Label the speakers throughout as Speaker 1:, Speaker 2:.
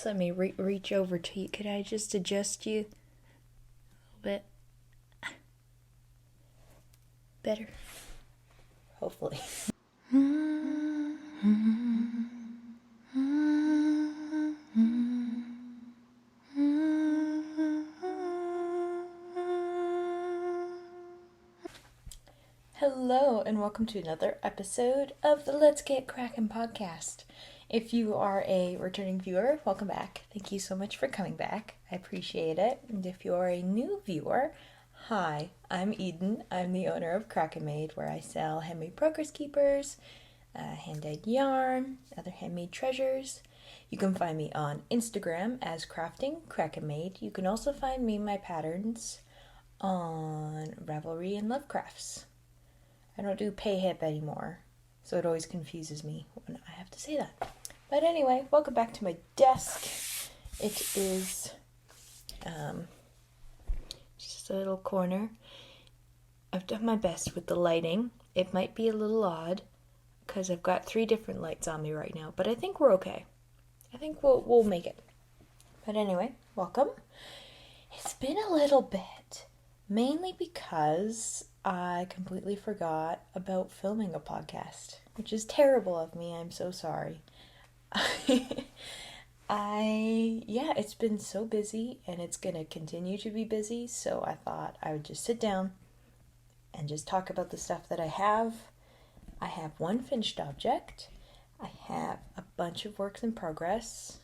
Speaker 1: Just let me reach over to you. Could I just adjust you a little bit? Better? Hopefully. Hello, and welcome to another episode of the Let's Get Kraken podcast. If you are a returning viewer, welcome back. Thank you so much for coming back. I appreciate it. And if you are a new viewer, hi, I'm Eden. I'm the owner of Kraken Made, where I sell handmade progress keepers, hand-dyed yarn, other handmade treasures. You can find me on Instagram as Crafting Kraken Made. You can also find me my patterns on Ravelry and Lovecrafts. I don't do pay hip anymore, so it always confuses me when I have to say that. But anyway, welcome back to my desk. It is just a little corner. I've done my best with the lighting. It might be a little odd because I've got 3 different lights on me right now, but I think we're okay. I think we'll make it. But anyway, welcome. It's been a little bit, mainly because I completely forgot about filming a podcast, which is terrible of me. I'm so sorry. It's been so busy and it's going to continue to be busy, so I thought I would just sit down and just talk about the stuff that I have. I have one finished object. I have a bunch of works in progress.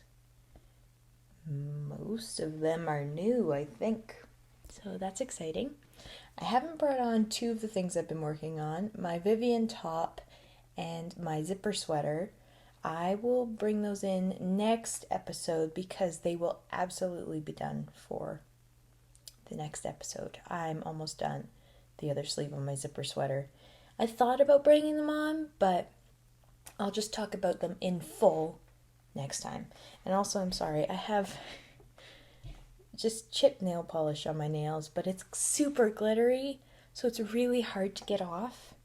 Speaker 1: Most of them are new, I think. So that's exciting. I haven't brought on 2 of the things I've been working on, my Vivian top and my zipper sweater. I will bring those in next episode because they will absolutely be done for the next episode. I'm almost done the other sleeve on my zipper sweater. I thought about bringing them on, but I'll just talk about them in full next time. And also, I'm sorry, I have just chipped nail polish on my nails, but it's super glittery, so it's really hard to get off.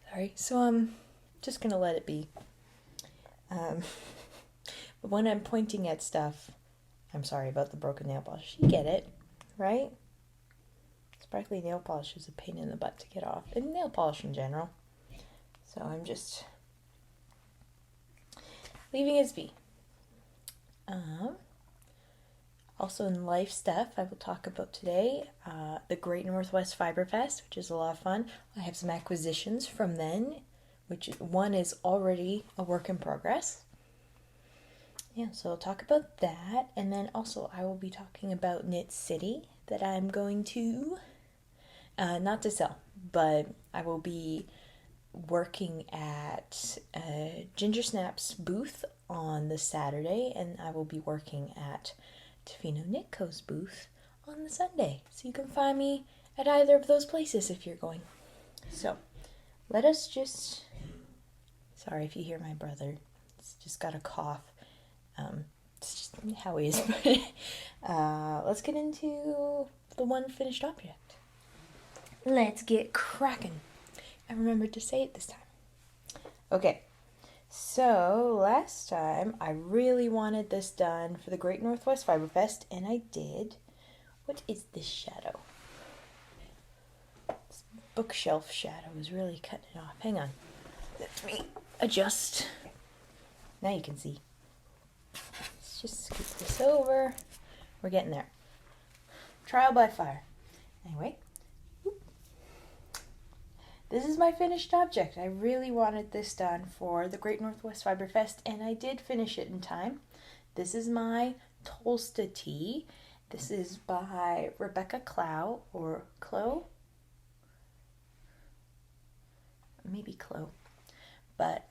Speaker 1: Sorry, so I'm just gonna let it be. But when I'm pointing at stuff, I'm sorry about the broken nail polish. You get it, right? Sparkly nail polish is a pain in the butt to get off, and nail polish in general. So I'm just leaving it be. Also in life stuff, I will talk about today the Great Northwest Fiber Fest, which is a lot of fun. I have some acquisitions from then, which one is already a work in progress. Yeah, so I'll talk about that. And then also I will be talking about Knit City that I'm going to, not to sell, but I will be working at Ginger Snap's booth on the Saturday, and I will be working at Tofino Knit Co's booth on the Sunday. So you can find me at either of those places if you're going. So let us just, sorry if you hear my brother, he's just got a cough. It's just how he is. Let's get into the one finished object. Let's get cracking. I remembered to say it this time. Okay. So, last time, I really wanted this done for the Great Northwest Fiber Fest, and I did. What is this shadow? This bookshelf shadow is really cutting it off. Hang on. Let me adjust. Now you can see. Let's just scoot this over. We're getting there. Trial by fire. Anyway. This is my finished object. I really wanted this done for the Great Northwest Fiber Fest, and I did finish it in time. This is my Tolsta Tee. This is by Rebecca Clow, or Clow? Maybe Clow. But,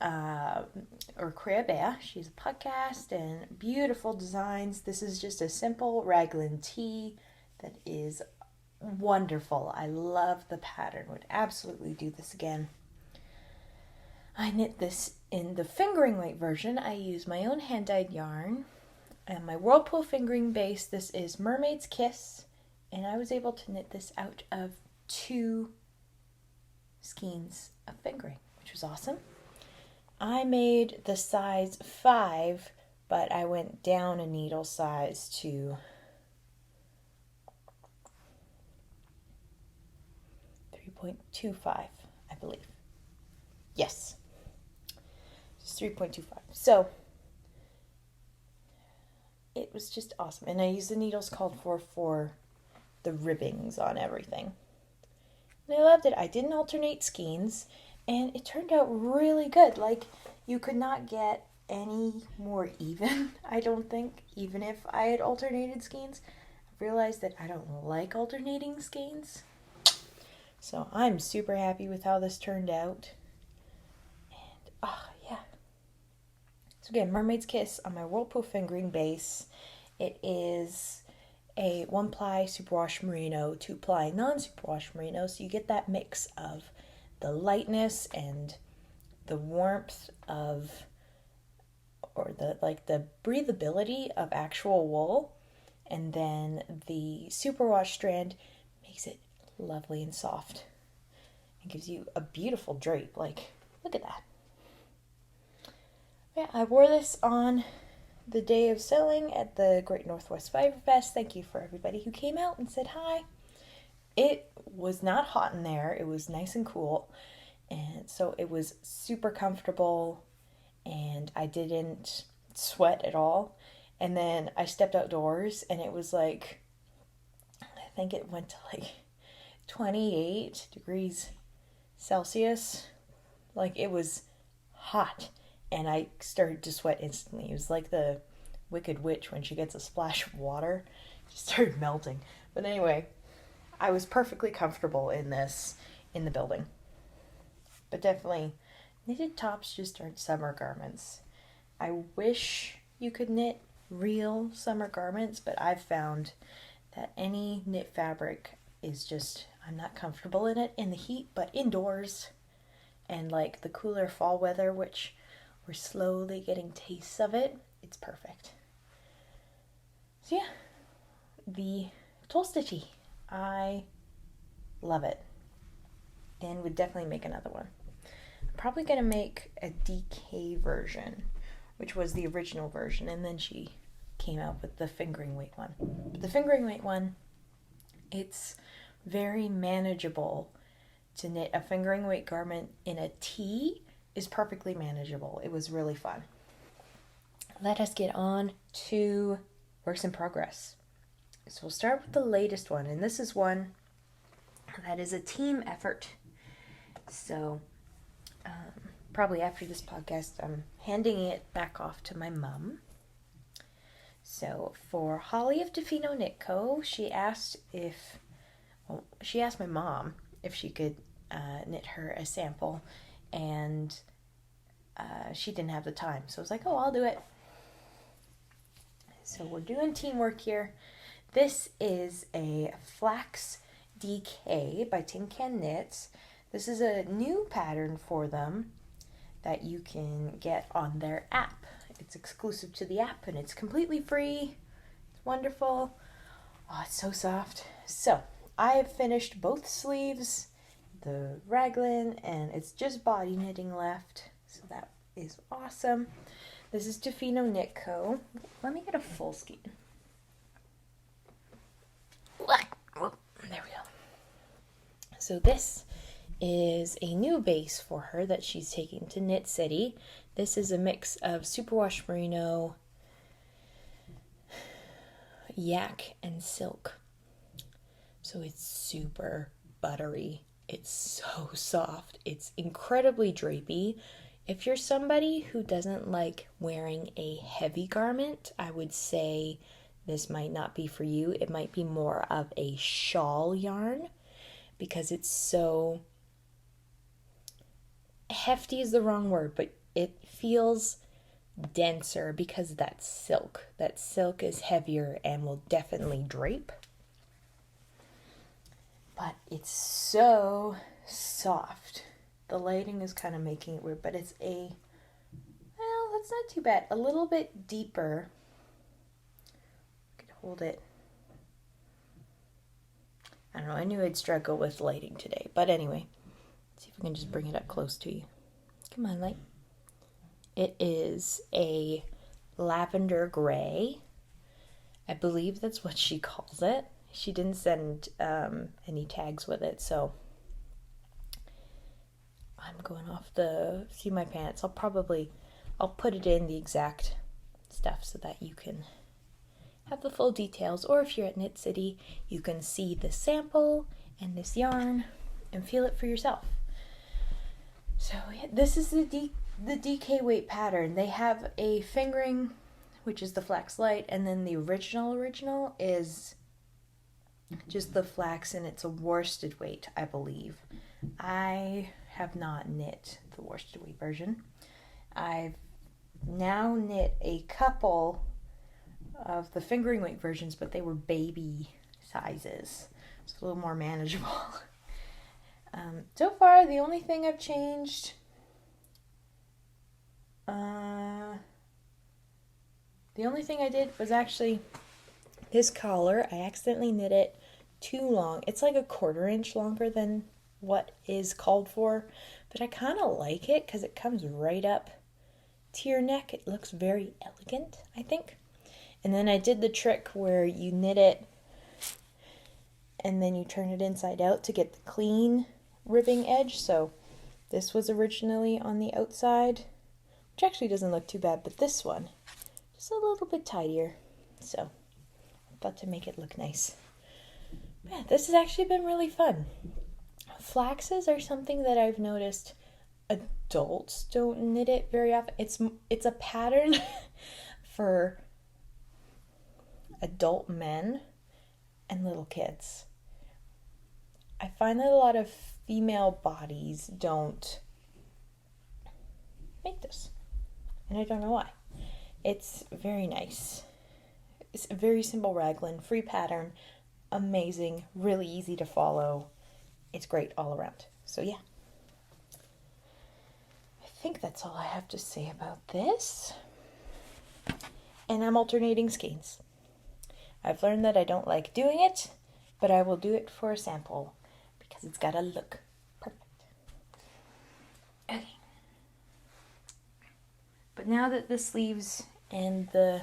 Speaker 1: or Crabea. She's a podcast and beautiful designs. This is just a simple raglan tee that is wonderful. I love the pattern. Would absolutely do this again. I knit this in the fingering weight version. I use my own hand-dyed yarn and my Whirlpool fingering base. This is Mermaid's Kiss, and I was able to knit this out of 2 skeins of fingering, which was awesome. I made the size 5 but I went down a needle size to 3.25, I believe. Yes, it's 3.25. So it was just awesome. And I used the needles called for the ribbings on everything. And I loved it. I didn't alternate skeins, and it turned out really good. Like, you could not get any more even, I don't think, even if I had alternated skeins. I realized that I don't like alternating skeins. So I'm super happy with how this turned out. And, yeah. So again, Mermaid's Kiss on my Whirlpool fingering base. It is a 1-ply superwash merino, 2-ply non-superwash merino, so you get that mix of the lightness and the warmth of, or the breathability of actual wool, and then the superwash strand makes it lovely and soft. It gives you a beautiful drape. Like, look at that. Yeah, I wore this on the day of selling at the Great Northwest Fiber Fest. Thank you for everybody who came out and said hi. It was not hot in there. It was nice and cool. And so it was super comfortable, and I didn't sweat at all. And then I stepped outdoors, and it was like, I think it went to like 28 degrees Celsius. Like, it was hot. And I started to sweat instantly. It was like the Wicked Witch when she gets a splash of water. She started melting. But anyway, I was perfectly comfortable in this in the building. But definitely, knitted tops just aren't summer garments. I wish you could knit real summer garments, but I've found that any knit fabric is just, I'm not comfortable in it in the heat, but indoors and like the cooler fall weather, which we're slowly getting tastes of it, it's perfect. So yeah, the Tolsta Tee, I love it, and would definitely make another one. I'm probably going to make a DK version, which was the original version, and then she came out with the fingering weight one. But the fingering weight one, it's very manageable to knit. A fingering weight garment in a tee is perfectly manageable. It was really fun. Let us get on to works in progress. So we'll start with the latest one, and this is one that is a team effort. So probably after this podcast, I'm handing it back off to my mom. So for Holly of Tofino Knit Co., she asked my mom if she could knit her a sample, and she didn't have the time. So I was like, oh, I'll do it. So we're doing teamwork here. This is a Flax DK by Tin Can Knits. This is a new pattern for them that you can get on their app. It's exclusive to the app, and it's completely free. It's wonderful. Oh, it's so soft. So I have finished both sleeves, the raglan, and it's just body knitting left. So that is awesome. This is Tofino Knit Co. Let me get a full skein. There we go. So this is a new base for her that she's taking to Knit City. This is a mix of superwash merino, yak, and silk. So it's super buttery. It's so soft. It's incredibly drapey. If you're somebody who doesn't like wearing a heavy garment, I would say this might not be for you. It might be more of a shawl yarn, because it's so hefty is the wrong word, but it feels denser because that's silk. That silk is heavier and will definitely drape. But it's so soft. The lighting is kind of making it weird, but it's well, that's not too bad. A little bit deeper. I could hold it. I don't know, I knew I'd struggle with lighting today. But anyway, let's see if we can just bring it up close to you. Come on, light. It is a lavender gray. I believe that's what she calls it. She didn't send any tags with it, so I'm going off the see my pants. I'll put it in the exact stuff so that you can have the full details, or if you're at Knit City, you can see the sample and this yarn and feel it for yourself. So yeah, this is the DK weight pattern. They have a fingering, which is the Flax Light, and then the original is just the flax, and it's a worsted weight, I believe. I have not knit the worsted weight version. I've now knit a couple of the fingering weight versions, but they were baby sizes. It's a little more manageable. So far, the only thing I've changed, the only thing I did was actually this collar. I accidentally knit it too long. It's like a 1/4 inch longer than what is called for, but I kind of like it because it comes right up to your neck. It looks very elegant, I think. And then I did the trick where you knit it and then you turn it inside out to get the clean ribbing edge. So this was originally on the outside, which actually doesn't look too bad, but this one just a little bit tidier. So I'm about to make it look nice. Yeah, this has actually been really fun. Flaxes are something that I've noticed adults don't knit it very often. It's a pattern for adult men and little kids. I find that a lot of female bodies don't make this, and I don't know why. It's very nice. It's a very simple raglan, free pattern, amazing, really easy to follow. It's great all around. So yeah, I think that's all I have to say about this. And I'm alternating skeins. I've learned that I don't like doing it, but I will do it for a sample because it's gotta look perfect. Okay. But now that the sleeves and the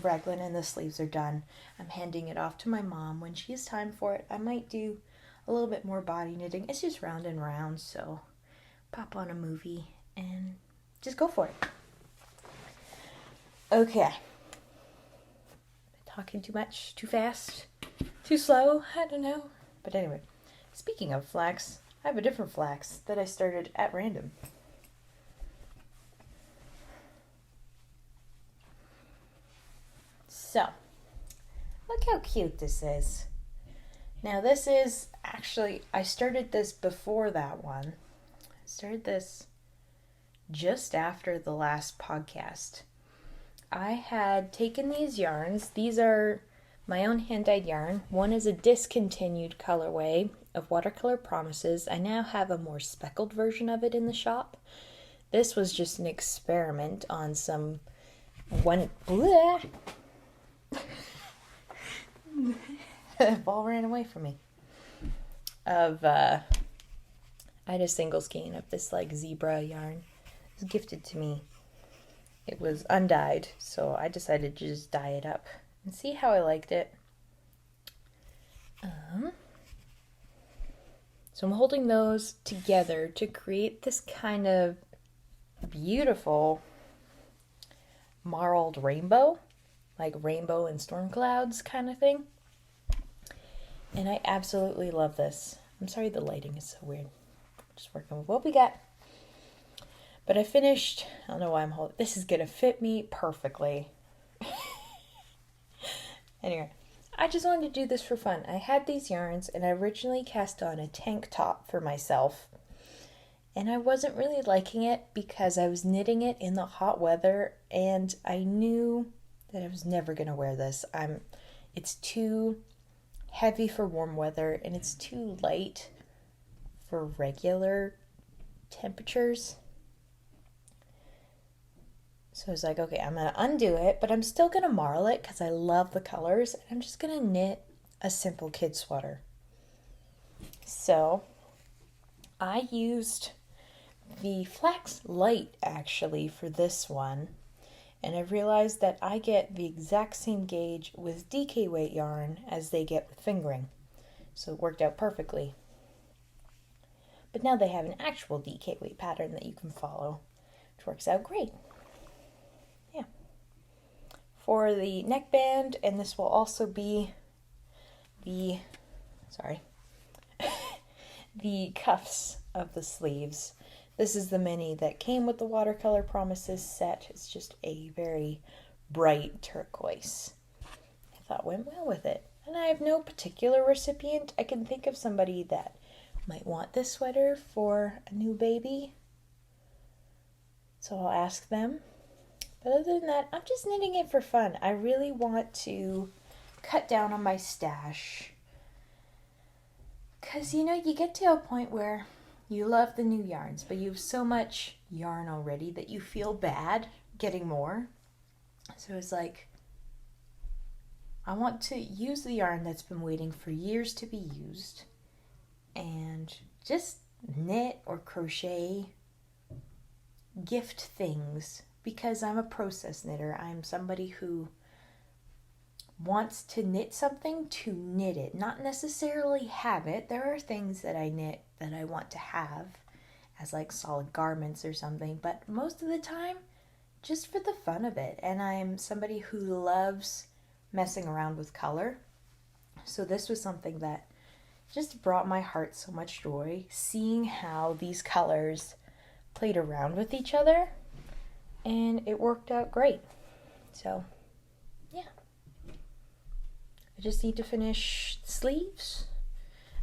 Speaker 1: raglan and the sleeves are done, I'm handing it off to my mom. When she has time for it, I might do a little bit more body knitting. It's just round and round, so pop on a movie and just go for it. Okay. Talking too much, too fast, too slow, I don't know. But anyway, speaking of flax, I have a different flax that I started at random. So, look how cute this is. Now this is actually, I started this before that one. I started this just after the last podcast. I had taken these yarns. These are my own hand-dyed yarn. One is a discontinued colorway of Watercolor Promises. I now have a more speckled version of it in the shop. This was just an experiment on some one. The ball ran away from me. I had a single skein of this like zebra yarn. It was gifted to me. It was undyed, so I decided to just dye it up and see how I liked it. So I'm holding those together to create this kind of beautiful marled rainbow, like rainbow and storm clouds kind of thing. And I absolutely love this. I'm sorry the lighting is so weird. Just working with what we got. But I finished, I don't know why I'm holding, this is going to fit me perfectly. Anyway, I just wanted to do this for fun. I had these yarns and I originally cast on a tank top for myself. And I wasn't really liking it because I was knitting it in the hot weather and I knew that I was never going to wear this. It's too heavy for warm weather and it's too light for regular temperatures. So I was like, okay, I'm going to undo it, but I'm still going to marl it because I love the colors. And I'm just going to knit a simple kid sweater. So I used the Flax Light actually for this one. And I've realized that I get the exact same gauge with DK weight yarn as they get with fingering. So it worked out perfectly. But now they have an actual DK weight pattern that you can follow, which works out great. Yeah. For the neckband, and this will also be the, the cuffs of the sleeves. This is the mini that came with the Watercolor Promises set. It's just a very bright turquoise. I thought went well with it. And I have no particular recipient. I can think of somebody that might want this sweater for a new baby. So I'll ask them. But other than that, I'm just knitting it for fun. I really want to cut down on my stash. Because, you get to a point where you love the new yarns, but you have so much yarn already that you feel bad getting more. So it's like, I want to use the yarn that's been waiting for years to be used and just knit or crochet, gift things, because I'm a process knitter. I'm somebody who wants to knit something to knit it, not necessarily have it. There are things that I knit that I want to have as like solid garments or something, but most of the time just for the fun of it. And I'm somebody who loves messing around with color, so this was something that just brought my heart so much joy, seeing how these colors played around with each other, and it worked out great. So yeah, I just need to finish the sleeves.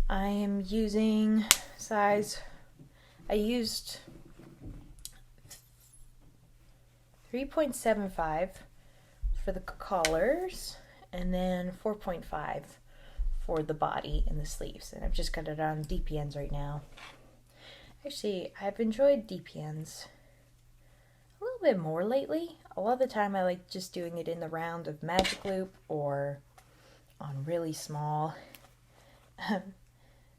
Speaker 1: I am using I used 3.75 for the collars and then 4.5 for the body and the sleeves, and I've just got it on DPNs right now. Actually, I've enjoyed DPNs a little bit more lately. A lot of the time I like just doing it in the round of magic loop or on really small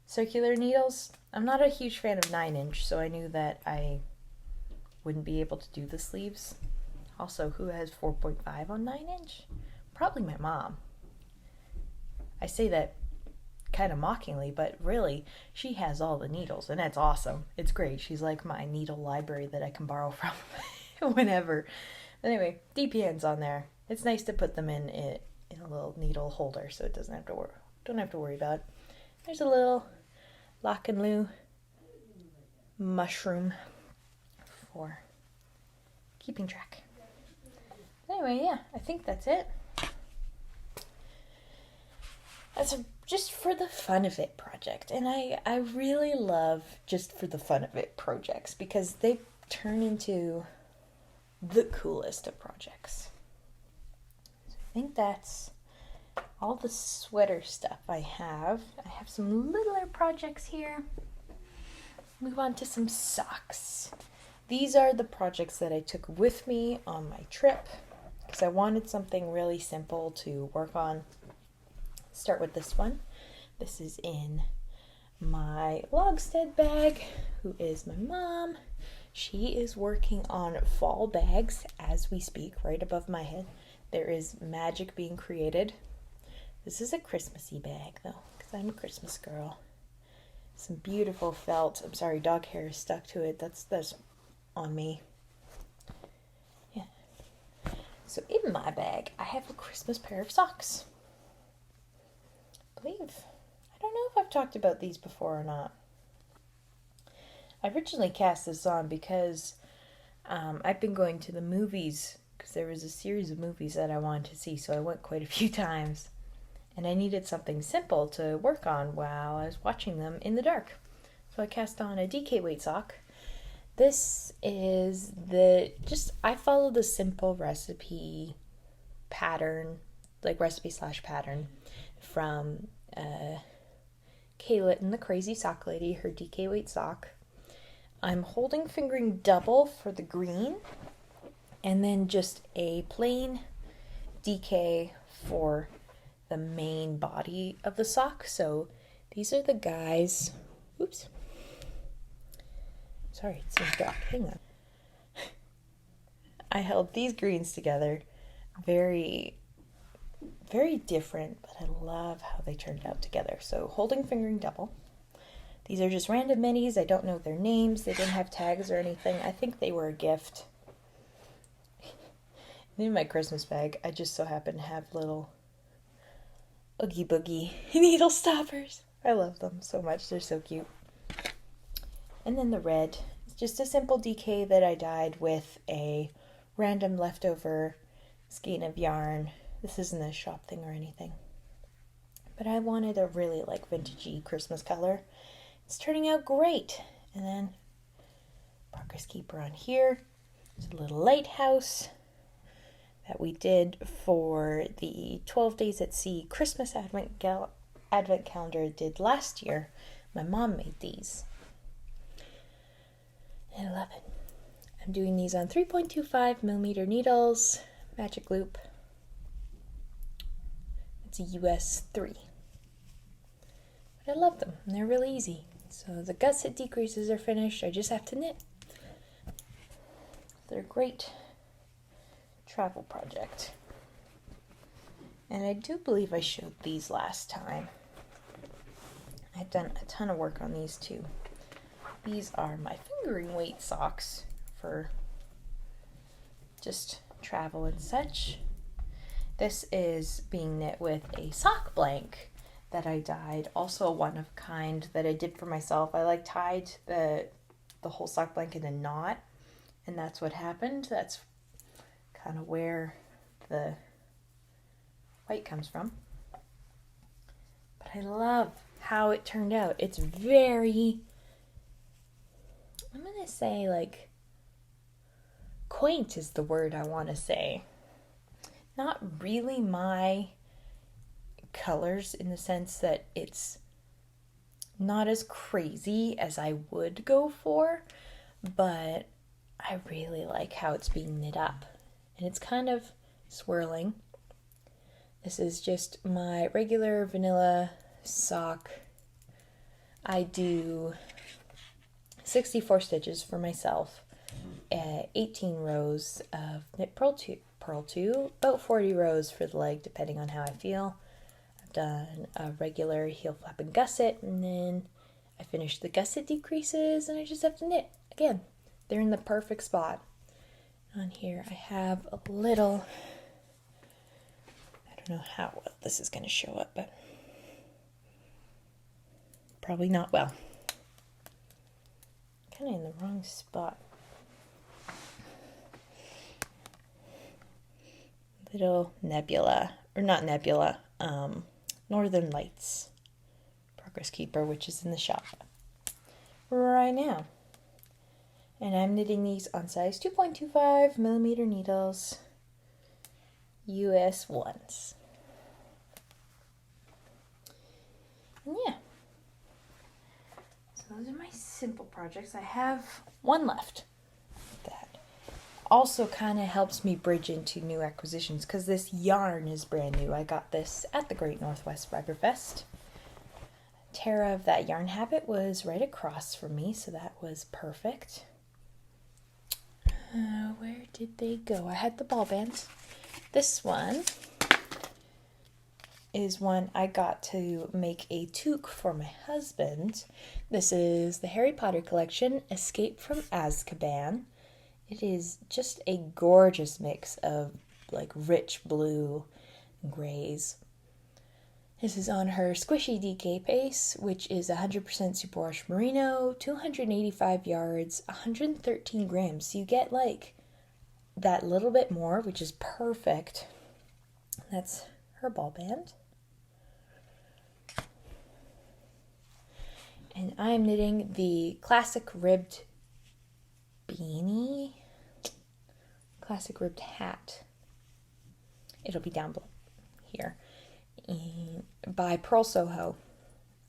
Speaker 1: circular needles. I'm not a huge fan of 9-inch, so I knew that I wouldn't be able to do the sleeves. Also, who has 4.5 on 9-inch? Probably my mom. I say that kind of mockingly, but really, she has all the needles, and that's awesome. It's great. She's like my needle library that I can borrow from whenever. But anyway, DPN's on there. It's nice to put them in a little needle holder, so it don't have to worry about it. There's a little Lock and Lou mushroom for keeping track. Anyway, yeah, I think that's it. That's just for the fun of it project. And I really love just for the fun of it projects because they turn into the coolest of projects. So I think that's all the sweater stuff I have. I have some littler projects here. Move on to some socks. These are the projects that I took with me on my trip because I wanted something really simple to work on. Start with this one. This is in my Logstead bag, who is my mom. She is working on fall bags as we speak, right above my head. There is magic being created. This is a Christmassy bag though, because I'm a Christmas girl. Some beautiful felt. I'm sorry, dog hair is stuck to it. That's on me. Yeah. So in my bag, I have a Christmas pair of socks. I don't know if I've talked about these before or not. I originally cast this on because I've been going to the movies because there was a series of movies that I wanted to see, so I went quite a few times. And I needed something simple to work on while I was watching them in the dark. So I cast on a DK weight sock. This is I followed the simple recipe pattern, like recipe/pattern from Kayla and the Crazy Sock Lady, her DK weight sock. I'm holding fingering double for the green, and then just a plain DK for the main body of the sock. So these are the guys. Oops. Sorry, it seems dropped. Hang I held these greens together. Very, very different, but I love how they turned out together. So holding fingering double. These are just random minis. I don't know their names. They didn't have tags or anything. I think they were a gift. In my Christmas bag, I just so happen to have little Oogie Boogie needle stoppers. I love them so much. They're so cute. And then the red. It's just a simple DK that I dyed with a random leftover skein of yarn. This isn't a shop thing or anything. But I wanted a really vintagey Christmas color. It's turning out great. And then Progress Keeper on here. It's a little lighthouse that we did for the 12 Days at Sea Christmas Advent calendar I did last year. My mom made these. And I love it. I'm doing these on 3.25 millimeter needles, magic loop. It's a US 3. But I love them, and they're really easy. So the gusset decreases are finished. I just have to knit. They're a great travel project. And I do believe I showed these last time. I've done a ton of work on these too. These are my fingering weight socks for just travel and such. This is being knit with a sock blank that I dyed, also a one of a kind that I did for myself. I tied the whole sock blank in a knot, and that's what happened. That's kind of where the white comes from. But I love how it turned out. It's very, I'm gonna say quaint is the word I want to say. Not really my colors in the sense that it's not as crazy as I would go for, but I really like how it's being knit up. And it's kind of swirling. This is just my regular vanilla sock. I do 64 stitches for myself, 18 rows of knit purl two, about 40 rows for the leg depending on how I feel. I've done a regular heel flap and gusset, and then I finished the gusset decreases and I just have to knit. Again, they're in the perfect spot. On here I have a little, I don't know how well this is going to show up, but probably not well. Kind of in the wrong spot. Little nebula, or not nebula, Northern Lights Progress Keeper, which is in the shop right now. And I'm knitting these on size 2.25 millimeter needles, US 1s. And yeah. So those are my simple projects. I have one left that also kind of helps me bridge into new acquisitions because this yarn is brand new. I got this at the Great Northwest Fiber Fest. Tara of That Yarn Habit was right across from me, so that was perfect. Where did they go? I had the ball bands. This one is one I got to make a toque for my husband. This is the Harry Potter collection, Escape from Azkaban. It is just a gorgeous mix of rich blue and grays. This is on her squishy DK pace, which is 100% superwash merino, 285 yards, 113 grams. So you get that little bit more, which is perfect. That's her ball band. And I'm knitting the classic ribbed beanie, classic ribbed hat. It'll be down below here. By Pearl Soho.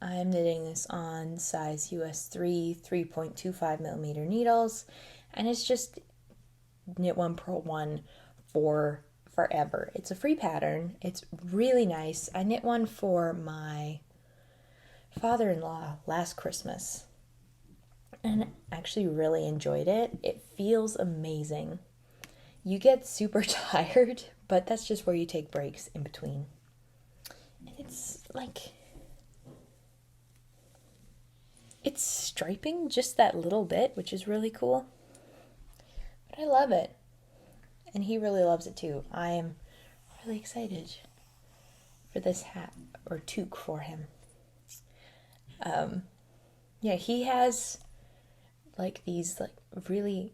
Speaker 1: I'm knitting this on size US 3, 3.25 millimeter needles, and it's just knit one, purl one for forever. It's a free pattern. It's really nice. I knit one for my father-in-law last Christmas and actually really enjoyed it. It feels amazing. you get super tired, but that's just where you take breaks in between. And it's like, it's striping just that little bit, which is really cool. But I love it. And he really loves it too. I am really excited for this hat or toque for him. Yeah, he has like these like really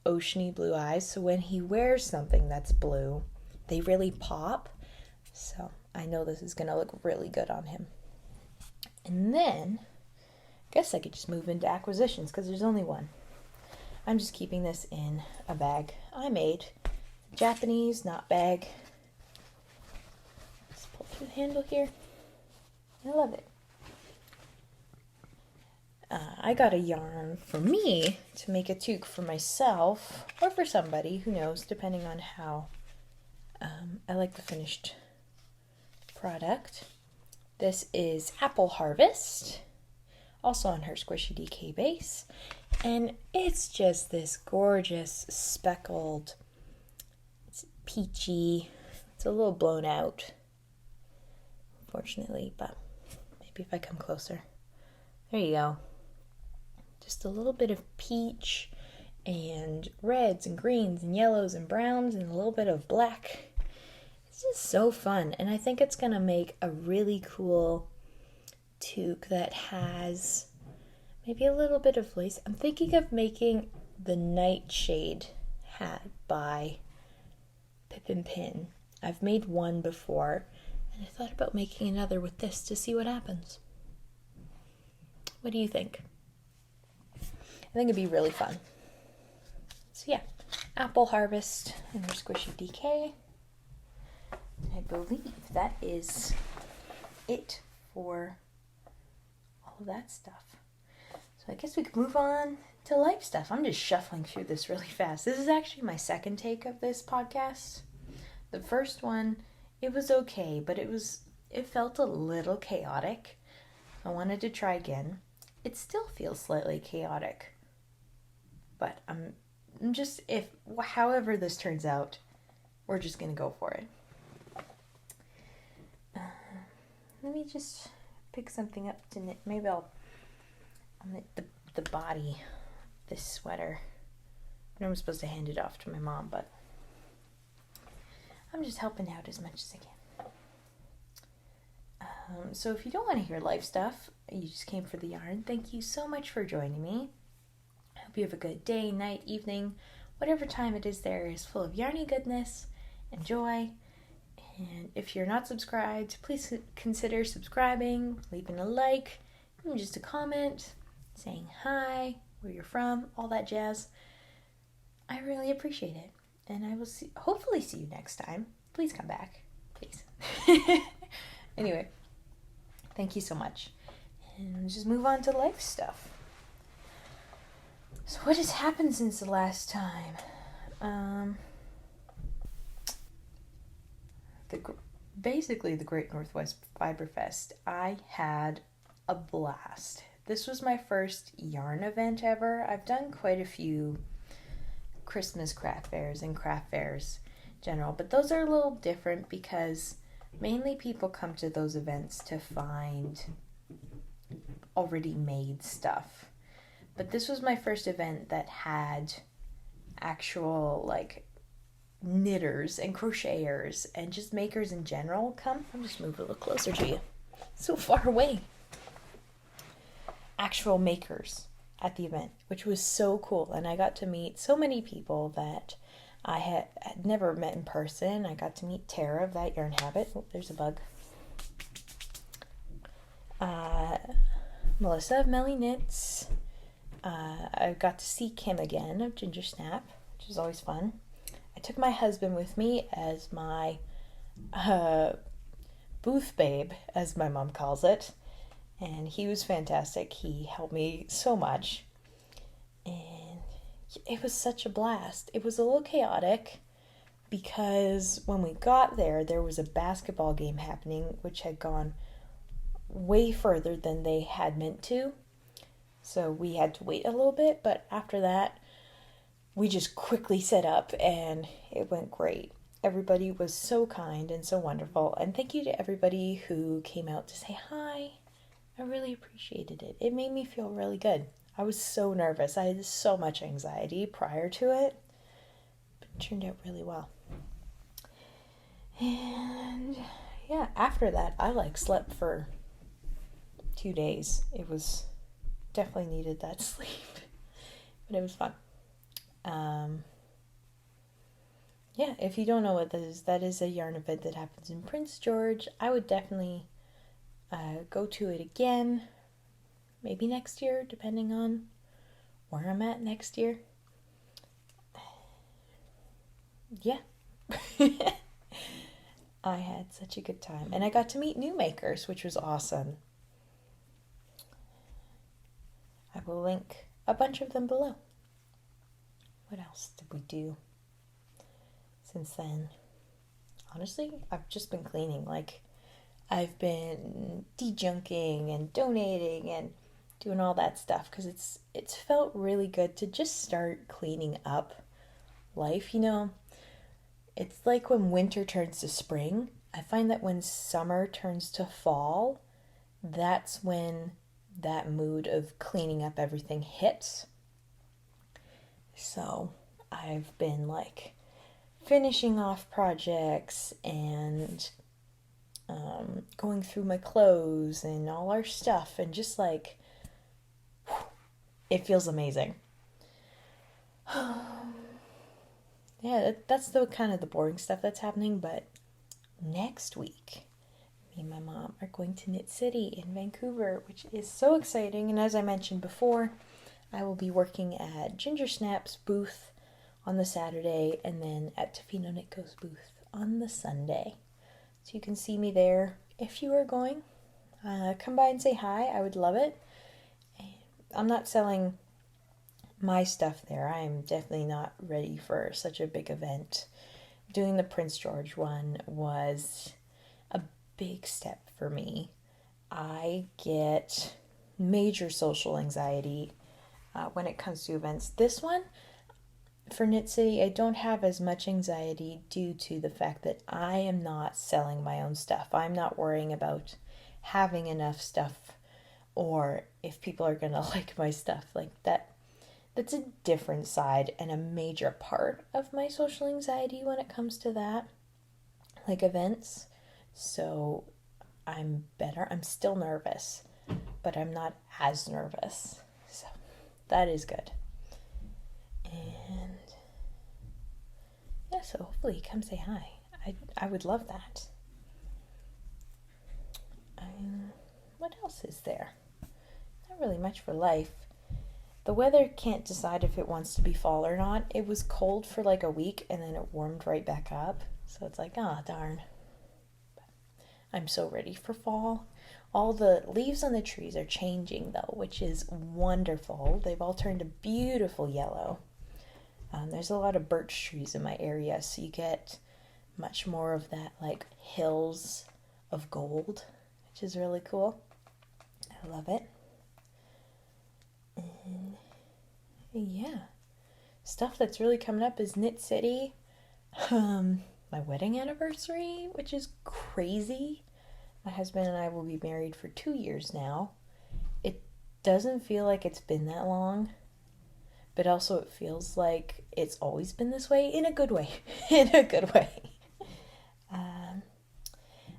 Speaker 1: oceany blue eyes. So when he wears something that's blue, they really pop. So I know this is going to look really good on him. And then, I guess I could just move into acquisitions because there's only one. I'm just keeping this in a bag I made. Japanese knot bag. Just pull through the handle here. I love it. I got a yarn for me to make a toque for myself or for somebody, who knows, depending on how I like the finished product. This is Apple Harvest, also on her Squishy DK base, and it's just this gorgeous speckled, it's peachy, it's a little blown out, unfortunately, but maybe if I come closer. There you go. Just a little bit of peach and reds and greens and yellows and browns and a little bit of black. It's just so fun. And I think it's going to make a really cool toque that has maybe a little bit of lace. I'm thinking of making the Nightshade hat by Pip and Pin. I've made one before, and I thought about making another with this to see what happens. What do you think? I think it'd be really fun. So yeah, Apple Harvest and their Squishy DK. I believe that is it for all of that stuff. So I guess we could move on to life stuff. I'm just shuffling through this really fast. This is actually my second take of this podcast. The first one, it was okay, but it felt a little chaotic. I wanted to try again. It still feels slightly chaotic, but I'm just, however this turns out, we're just going to go for it. Let me just pick something up to knit. Maybe I'll knit the body of this sweater. I know I'm supposed to hand it off to my mom, but I'm just helping out as much as I can. So if you don't want to hear life stuff, you just came for the yarn, thank you so much for joining me. I hope you have a good day, night, evening, whatever time it is there is full of yarny goodness and joy. And if you're not subscribed, please consider subscribing, leaving a like, even just a comment, saying hi, where you're from, all that jazz. I really appreciate it. And I will hopefully see you next time. Please come back. Please. Anyway, thank you so much. And let's just move on to life stuff. So what has happened since the last time? Basically the Great Northwest Fiber Fest. I had a blast. This was my first yarn event ever. I've done quite a few Christmas craft fairs and craft fairs in general, but those are a little different because mainly people come to those events to find already made stuff. But this was my first event that had actual like knitters and crocheters and just makers in general come. I'm just moving a little closer to you. So far away. Actual makers at the event, which was so cool. And I got to meet so many people that I had never met in person. I got to meet Tara of That Yarn Habit. Oh, there's a bug. Melissa of Melly Knits. I got to see Kim again of Ginger Snap, which is always fun. I took my husband with me as my booth babe, as my mom calls it. And he was fantastic. He helped me so much. And it was such a blast. It was a little chaotic because when we got there, there was a basketball game happening which had gone way further than they had meant to. So we had to wait a little bit, but after that, we just quickly set up and it went great. Everybody was so kind and so wonderful. And thank you to everybody who came out to say hi. I really appreciated it. It made me feel really good. I was so nervous. I had so much anxiety prior to it, but it turned out really well. And yeah, after that, I slept for 2 days. It was definitely needed that sleep, but it was fun. Yeah, if you don't know what that is a yarn event that happens in Prince George. I would definitely go to it again, maybe next year, depending on where I'm at next year. Yeah. I had such a good time, and I got to meet new makers, which was awesome. I will link a bunch of them below. What else did we do since then? Honestly, I've just been cleaning. I've been de-junking and donating and doing all that stuff because it's felt really good to just start cleaning up life. It's like when winter turns to spring. I find that when summer turns to fall, that's when that mood of cleaning up everything hits. So I've been finishing off projects and going through my clothes and all our stuff, and just it feels amazing. Yeah, that's the kind of the boring stuff that's happening, but next week, me and my mom are going to Knit City in Vancouver, which is so exciting. And as I mentioned before, I will be working at Ginger Snap's booth on the Saturday, and then at Tofino Knit Co's booth on the Sunday. So you can see me there if you are going. Come by and say hi. I would love it. I'm not selling my stuff there. I am definitely not ready for such a big event. Doing the Prince George one was a big step for me. I get major social anxiety when it comes to events. This one, for Knit City, I don't have as much anxiety due to the fact that I am not selling my own stuff. I'm not worrying about having enough stuff or if people are going to like my stuff like that. That's a different side and a major part of my social anxiety when it comes to that, events. So I'm better. I'm still nervous, but I'm not as nervous. So that is good. And yeah, so hopefully come say hi. I would love that. What else is there? Not really much for life. The weather can't decide if it wants to be fall or not. It was cold for a week and then it warmed right back up. So it's darn. I'm so ready for fall. All the leaves on the trees are changing though, which is wonderful. They've all turned a beautiful yellow. There's a lot of birch trees in my area, so you get much more of that hills of gold, which is really cool. I love it. And yeah, stuff that's really coming up is Knit City, my wedding anniversary, which is crazy. My husband and I will be married for 2 years now. It doesn't feel like it's been that long, but also it feels like it's always been this way, in a good way. In a good way.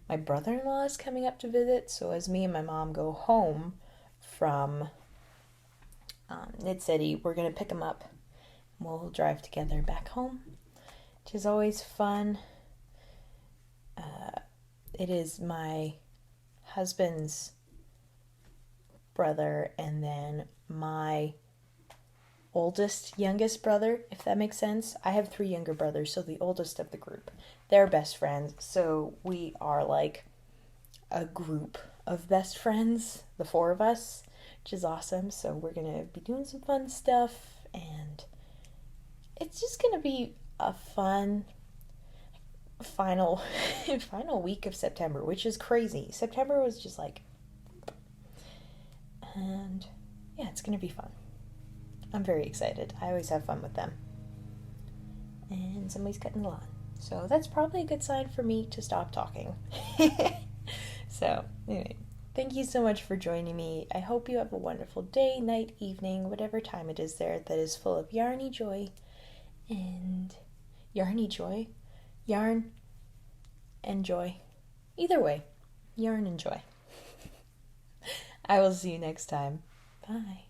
Speaker 1: My brother-in-law is coming up to visit, so as me and my mom go home from Knit City, we're going to pick him up. We'll drive together back home, which is always fun. It is my husband's brother and then my youngest brother, if that makes sense. I have 3 younger brothers, so the oldest of the group. They're best friends, so we are a group of best friends, the 4 of us, which is awesome. So we're going to be doing some fun stuff, and it's just going to be a fun final week of September, which is crazy. September was just and yeah, it's going to be fun. I'm very excited. I always have fun with them. and somebody's cutting the lawn. So that's probably a good sign for me to stop talking. So, anyway, thank you so much for joining me. I hope you have a wonderful day, night, evening, whatever time it is there that is full of yarny joy and yarny joy, yarn and joy. Either way, yarn and joy. I will see you next time. Bye.